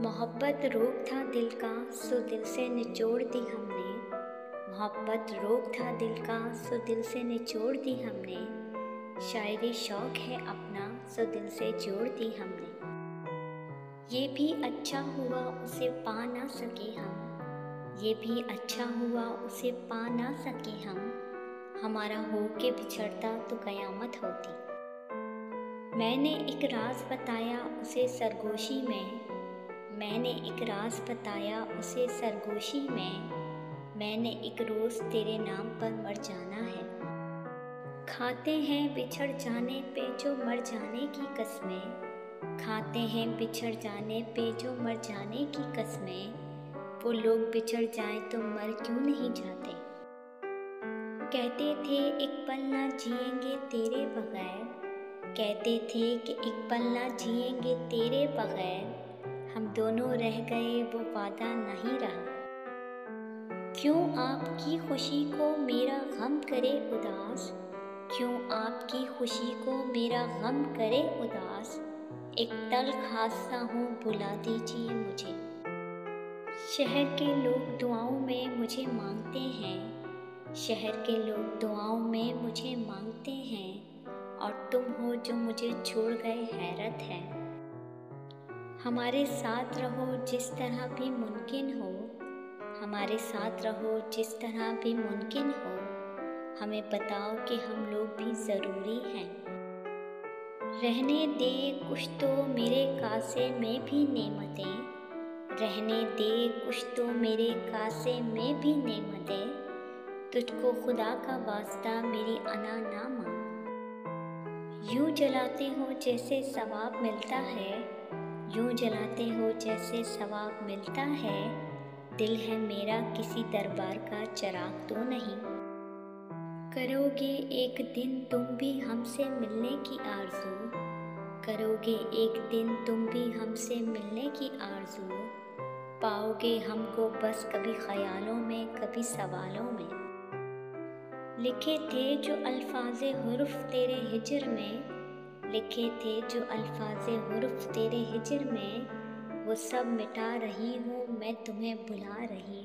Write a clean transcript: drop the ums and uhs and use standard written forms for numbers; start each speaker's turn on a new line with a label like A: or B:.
A: मोहब्बत रोग था दिल का सो दिल से निचोड़ दी हमने। मोहब्बत रोग था दिल का सो दिल से निचोड़ दी हमने। शायरी शौक है अपना सो दिल से जोड़ दी हमने। ये भी अच्छा हुआ उसे पा ना सके हम। ये भी अच्छा हुआ उसे पा ना सके हम। हमारा हो के बिछड़ता तो कयामत होती। मैंने एक राज बताया उसे सरगोशी में। मैंने एक राज बताया उसे सरगोशी में। मैंने एक रोज़ तेरे नाम पर मर जाना है। खाते हैं बिछड़ जाने पे जो मर जाने की कसमें। खाते हैं बिछड़ जाने पे जो मर जाने की कसमें। वो लोग बिछड़ जाएं तो मर क्यों नहीं जाते। कहते थे एक पल ना जिएंगे तेरे बगैर। कहते थे कि एक पल ना जिएंगे तेरे बगैर। हम दोनों रह गए वो वादा नहीं रहा। क्यों आपकी खुशी को मेरा गम करे उदास। क्यों आपकी खुशी को मेरा गम करे उदास। एक तल्ख हादसा हूँ बुला दीजिए मुझे। शहर के लोग दुआओं में मुझे मांगते हैं। शहर के लोग दुआओं में मुझे मांगते हैं। और तुम हो जो मुझे छोड़ गए हैरत है। हमारे साथ रहो जिस तरह भी मुमकिन हो। हमारे साथ रहो जिस तरह भी मुमकिन हो। हमें बताओ कि हम लोग भी ज़रूरी हैं। रहने दे कुछ तो मेरे कासे में भी नेमतें। रहने दे कुछ तो मेरे कासे में भी नेमतें। तुझको खुदा का वास्ता मेरी अना ना मांग। यूँ जलाते हो जैसे सवाब मिलता है। यूँ जलाते हो जैसे सवाब मिलता है। दिल है मेरा किसी दरबार का चिराग तो नहीं। करोगे एक दिन तुम भी हमसे मिलने की आरज़ू। करोगे एक दिन तुम भी हमसे मिलने की आरज़ू। पाओगे हमको बस कभी ख्यालों में कभी सवालों में। लिखे थे जो अल्फाज़े हुर्फ़ तेरे हिज्र में। लिखे थे जो अल्फाज़े हुर्फ़ तेरे हिज्र में। वो सब मिटा रही हूँ मैं तुम्हें भुला रही